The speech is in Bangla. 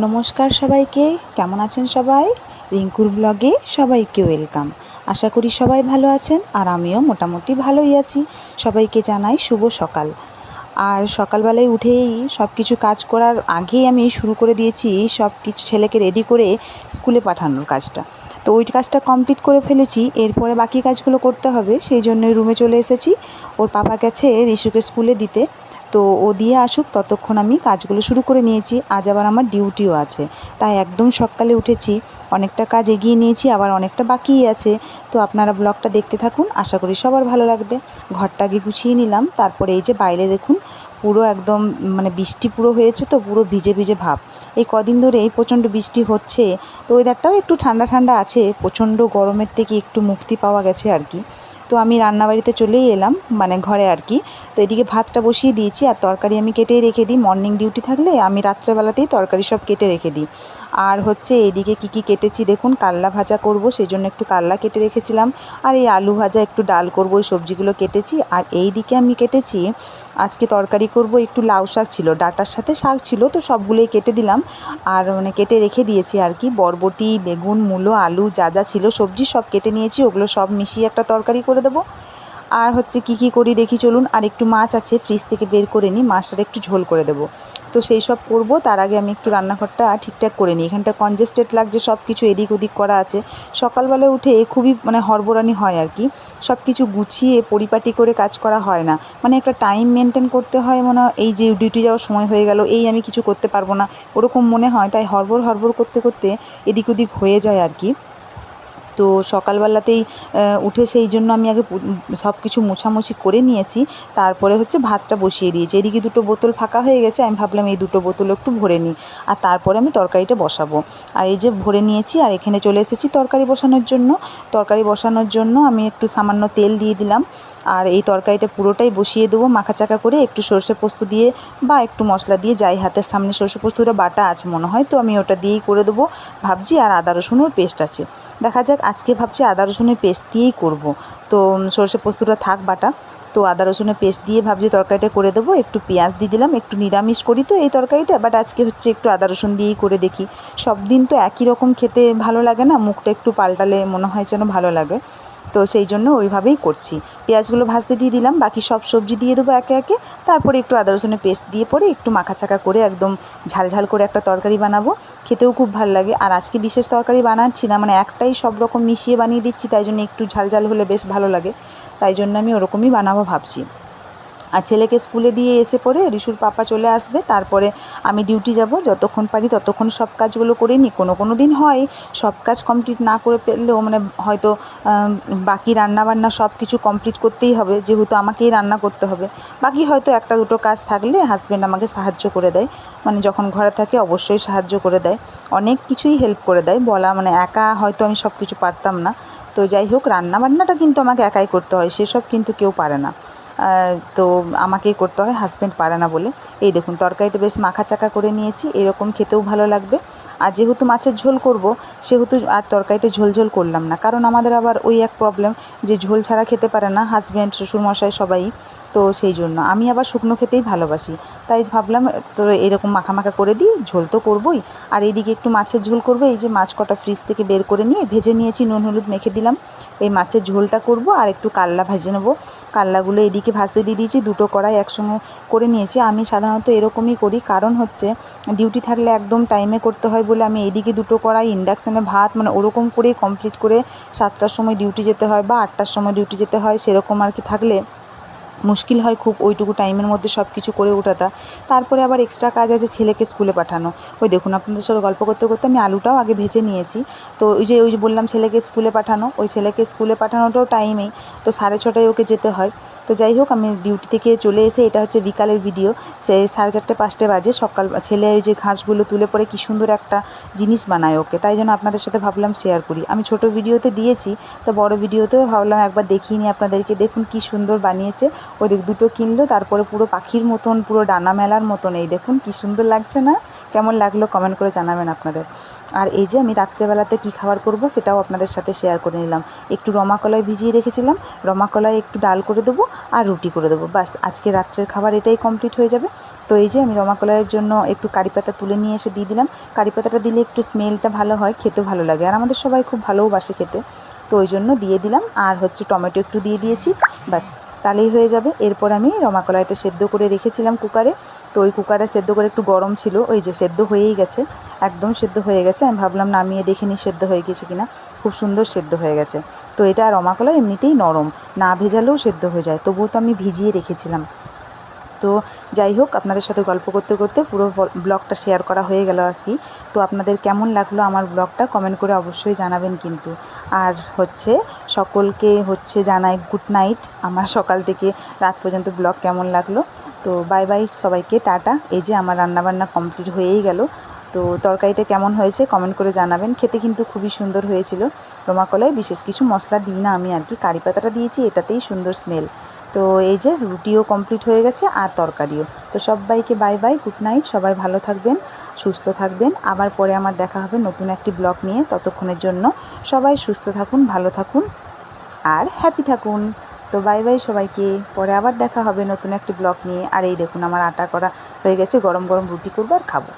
নমস্কার সবাইকে, কেমন আছেন সবাই? রিঙ্কুর ব্লগে সবাইকে ওয়েলকাম। আশা করি সবাই ভালো আছেন আর আমিও মোটামুটি ভালোই আছি। সবাইকে জানাই শুভ সকাল। আর সকালবেলায় উঠেই সব কিছু কাজ করার আগেই আমি শুরু করে দিয়েছি সব কিছু ছেলেকে রেডি করে স্কুলে পাঠানোর কাজটা। তো ওই কাজটা কমপ্লিট করে ফেলেছি, এরপরে বাকি কাজগুলো করতে হবে, সেই জন্যই রুমে চলে এসেছি। ওর পাপা গেছে রিশুকে স্কুলে দিতে, তো ও দিয়ে আসুক ততক্ষণ আমি কাজগুলো শুরু করে নিয়েছি। আজ আবার আমার ডিউটিও আছে, তাই একদম সকালে উঠেছি, অনেকটা কাজ এগিয়ে নিয়েছি, আবার অনেকটা বাকিই আছে। তো আপনারা ব্লগটা দেখতে থাকুন, আশা করি সবার ভালো লাগবে। ঘরটা আগে গুছিয়ে নিলাম, তারপরে এই যে বাইরে দেখুন পুরো একদম বৃষ্টি পুরো হয়েছে, তো পুরো ভিজে ভিজে ভাব। এই কদিন ধরে এই প্রচণ্ড বৃষ্টি হচ্ছে, তো ওয়েদারটাও একটু ঠান্ডা ঠান্ডা আছে, প্রচণ্ড গরমের থেকে একটু মুক্তি পাওয়া গেছে আর কি। তো আমি রান্নাবাড়িতে চলেই এলাম, ঘরে আর কি। তো এদিকে ভাতটা বসিয়ে দিয়েছি, আর তরকারি আমি কেটেই রেখে দিই। মর্নিং ডিউটি থাকলে আমি রাত্রেবেলাতেই তরকারি সব কেটে রেখে দিই। আর হচ্ছে এইদিকে কী কেটেছি দেখুন, কাল্লা ভাজা করব, সেই জন্য একটু কাল্লা কেটে রেখেছিলাম। আর এই আলু ভাজা, একটু ডাল করব, ওই সবজিগুলো কেটেছি। আর এই দিকে আমি কেটেছি, আজকে তরকারি করব, একটু লাউ শাক ছিল, ডাঁটার সাথে শাক ছিল, তো সবগুলোই কেটে দিলাম। আর কেটে রেখে দিয়েছি আর কি। বরবটি, বেগুন, মূলো, আলু যা যা ছিল সবজি সব কেটে নিয়েছি, ওগুলো সব মিশিয়ে একটা তরকারি করে দেবো। আর হচ্ছে কী করি দেখি চলুন। আর একটু মাছ আছে, ফ্রিজ থেকে বের করে নিই, মাছটা একটু ঝোল করে দেবো। তো সেই সব করব, তার আগে আমি একটু রান্নাঘরটা ঠিকঠাক করে নিই। এখানটা কনজেস্টেড লাগছে, সব কিছু এদিক ওদিক করা আছে। সকালবেলা উঠে খুবই হড়বড়ানি হয় আর কি, সব কিছু গুছিয়ে পরিপাটি করে কাজ করা হয় না। একটা টাইম মেনটেন করতে হয়, এই যে ডিউটি যাওয়ার সময় হয়ে গেল, এই আমি কিছু করতে পারবো না, ওরকম মনে হয়। তাই হড়বড় করতে করতে এদিক ওদিক হয়ে যায় আর কি। তো সকালবেলাতেই উঠে সেই জন্য আমি আগে সব কিছু মোছামুছি করে নিয়েছি, তারপরে হচ্ছে ভাতটা বসিয়ে দিয়েছি। এদিকে দুটো বোতল ফাঁকা হয়ে গেছে, আমি ভাবলাম এই দুটো বোতল একটু ভরে নিই, আর তারপরে আমি তরকারিটা বসাবো। আর এই যে ভরে নিয়েছি, আর এখানে চলে এসেছি তরকারি বসানোর জন্য। তরকারি বসানোর জন্য আমি একটু সামান্য তেল দিয়ে দিলাম, আর এই তরকারিটা পুরোটাই বসিয়ে দেবো মাখাচাকা করে, একটু সর্ষে পোস্ত দিয়ে বা একটু মশলা দিয়ে, যাই হাতের সামনে সর্ষে পোস্তটা বাটা আছে মনে হয়, তো আমি ওটা দিয়েই করে দেবো ভাবছি। আর আদা রসুনের পেস্ট আছে, দেখা যাক। আজকে ভাবছি আদা রসুনের পেস্ট দিয়েই করব। তো সর্ষে পোস্তটা থাক বাটা, তো আদা রসুনের পেস্ট দিয়ে ভাবছি তরকারিটা করে দেবো। একটু পেঁয়াজ দিয়ে দিলাম, একটু নিরামিষ করি তো এই তরকারিটা, বাট আজকে হচ্ছে একটু আদা রসুন দিয়েই করে দেখি। সব দিন তো একই রকম খেতে ভালো লাগে না, মুখটা একটু পাল্টালে মনে হয় যেন ভালো লাগে, তো সেই জন্য ওইভাবেই করছি। পেঁয়াজগুলো ভাজতে দিয়ে দিলাম, বাকি সব সবজি দিয়ে দেবো একে একে, তারপরে একটু আদা রসুনের পেস্ট দিয়ে পরে একটু মাখাচাকা করে একদম ঝালঝাল করে একটা তরকারি বানাবো। খেতেও খুব ভালো লাগে। আর আজকে বিশেষ তরকারি বানাচ্ছি না, একটাই সব রকম মিশিয়ে বানিয়ে দিচ্ছি, তাই জন্য একটু ঝালঝাল হলে বেশ ভালো লাগে, তাই জন্য আমি ওরকমই বানাবো ভাবছি। আর ছেলেকে স্কুলে দিয়ে এসে পরে রিশুর পাপা চলে আসবে, তারপরে আমি ডিউটি যাব। যতক্ষণ পারি ততক্ষণ সব কাজগুলো করে নিই। কোনো দিন হয় সব কাজ কমপ্লিট না করে ফেললেও হয়তো বাকি রান্নাবান্না সব কিছু কমপ্লিট করতেই হবে, যেহেতু আমাকেই রান্না করতে হবে। বাকি হয়তো একটা দুটো কাজ থাকলে হাজব্যান্ড আমাকে সাহায্য করে দেয়, যখন ঘরে থাকে অবশ্যই সাহায্য করে দেয়, অনেক কিছুই হেল্প করে দেয়। একা হয়তো আমি সব কিছু পারতাম না। তো যাই হোক, রান্নাবান্নাটা কিন্তু আমাকে একাই করতে হয়, সেসব কিন্তু কেউ পারে না। তো আমাকেই করতে হয়, হাজব্যান্ড পারে না বলে। এই দেখুন তরকারিটা বেশ মাখাচাকা করে নিয়েছি, এরকম খেতেও ভালো লাগবে। আর যেহেতু মাছের ঝোল করব, সেহেতু আর তরকারিটা ঝোল করলাম না, কারণ আমাদের আবার ওই এক প্রবলেম যে ঝোল ছাড়া খেতে পারে না হাজব্যান্ড, শ্বশুরমশাই সবাই। তো সেই জন্য আমি আবার শুকনো খেতেই ভালোবাসি, তাই ভাবলাম তো এরকম মাখা করে দিই, ঝোল তো করবই। আর এইদিকে একটু মাছের ঝোল করবো, এই যে মাছ কটা ফ্রিজ থেকে বের করে নিয়ে ভেজে নিয়েছি, নুন হলুদ মেখে দিলাম। এই মাছের ঝোলটা করব, আর একটু কাল্লা ভেজে নেবো। কাল্লাগুলো এদিকে ভাজতে দিয়ে দিয়েছি, দুটো কড়াই একসঙ্গে করে নিয়েছি। আমি সাধারণত এরকমই করি, কারণ হচ্ছে ডিউটি থাকলে একদম টাইমে করতে হয় বলে আমি এইদিকে দুটো কড়াই ইন্ডাকশানে ভাত ওরকম করেই কমপ্লিট করে 7টার সময় ডিউটি যেতে হয় বা 8টার সময় ডিউটি যেতে হয়, সেরকম আর কি থাকলে মুশকিল হয় খুব ওইটুকু টাইমের মধ্যে সব কিছু করে ওঠাটা। তারপরে আবার এক্সট্রা কাজ আছে ছেলেকে স্কুলে পাঠানো। ওই দেখুন আপনাদের সাথে গল্প করতে করতে আমি আলুটাও আগে ভেজে নিয়েছি। তো ওই যে বললাম ছেলেকে স্কুলে পাঠানো, ওই ছেলেকে স্কুলে পাঠানোটাও টাইমেই, তো 6:30টায় ওকে যেতে হয়। তো যাই হোক, আমি ডিউটি থেকে চলে এসে, এটা হচ্ছে বিকালের ভিডিও, সে 4:30-5টে বাজে। সকাল ছেলে ওই যে ঘাসগুলো তুলে পরে কী সুন্দর একটা জিনিস বানায় ওকে, তাই জন্য আপনাদের সাথে ভাবলাম শেয়ার করি। আমি ছোট ভিডিওতে দিয়েছি, তো বড় ভিডিওতেও ভাবলাম একবার দেখিয়ে নিই আপনাদেরকে। দেখুন কী সুন্দর বানিয়েছে। ওই দুটো কিনলো, তারপরে পুরো পাখির মতন, পুরো ডানা মেলার মতন, এই দেখুন কী সুন্দর লাগছে না, কেমন লাগলো কমেন্ট করে জানাবেন আপনাদের। আর এই যে আমি রাত্রেবেলাতে কী খাবার করব সেটাও আপনাদের সাথে শেয়ার করে নিলাম। একটু রমা কলাই ভিজিয়ে রেখেছিলাম, রমা কলাই একটু ডাল করে দেবো আর রুটি করে দেবো, বাস আজকে রাত্রের খাবার এটাই কমপ্লিট হয়ে যাবে। তো এই যে আমি রমা কলাইয়ের জন্য একটু কারি পাতা তুলে নিয়ে এসে দিয়ে দিলাম। কারি পাতাটা দিলে একটু স্মেলটা ভালো হয়, খেতেও ভালো লাগে, আর আমাদের সবাই খুব ভালোবাসে খেতে, তো ওই জন্য দিয়ে দিলাম। আর হচ্ছে টমেটো একটু দিয়ে দিয়েছি, বাস তাহলেই হয়ে যাবে। এরপর আমি রমা কলাইটা সেদ্ধ করে রেখেছিলাম কুকারে, তো ওই কুকারে সেদ্ধ করে একটু গরম ছিল, ওই যে সেদ্ধ হয়েই গেছে, একদম সেদ্ধ হয়ে গেছে। আমি ভাবলাম নামিয়ে দেখে নিই সেদ্ধ হয়ে গেছে কিনা, খুব সুন্দর সেদ্ধ হয়ে গেছে। তো এটা রমা কলাই এমনিতেই নরম, না ভেজালেও সেদ্ধ হয়ে যায়, তবুও তো আমি ভিজিয়ে রেখেছিলাম। তো যাই হোক, আপনাদের সাথে গল্প করতে করতে পুরো ব্লগটা শেয়ার করা হয়ে গেল আর কি। তো আপনাদের কেমন লাগলো আমার ব্লগটা কমেন্ট করে অবশ্যই জানাবেন কিন্তু। আর হচ্ছে সকলকে হচ্ছে জানাই গুড নাইট, আমার সকাল থেকে রাত পর্যন্ত ব্লগ কেমন লাগলো। তো বাই বাই সবাইকে, টাটা। এই যে আমার রান্নাবান্না কমপ্লিট হয়েই গেল। তো তরকারিটা কেমন হয়েছে কমেন্ট করে জানাবেন। খেতে কিন্তু খুবই সুন্দর হয়েছিল। রমা কলাই বিশেষ কিছু মশলা দিই না আমি আর কি, কারি পাতাটা দিয়েছি, এটাতেই সুন্দর স্মেল। তো এই যে রুটিও কমপ্লিট হয়ে গেছে আর তরকারিও। তো সবাইকে বাই বাই, গুড নাইট, সবাই ভালো থাকবেন, সুস্থ থাকবেন। আবার পরে আমার দেখা হবে নতুন একটি ব্লগ নিয়ে। ততক্ষণের জন্য সবাই সুস্থ থাকুন, ভালো থাকুন আর হ্যাপি থাকুন। তো বাই বাই সবাইকে, পরে আবার দেখা হবে নতুন একটি ব্লগ নিয়ে। আর এই দেখুন আমার আটা করা হয়ে গেছে, গরম গরম রুটি করবো আর খাবো।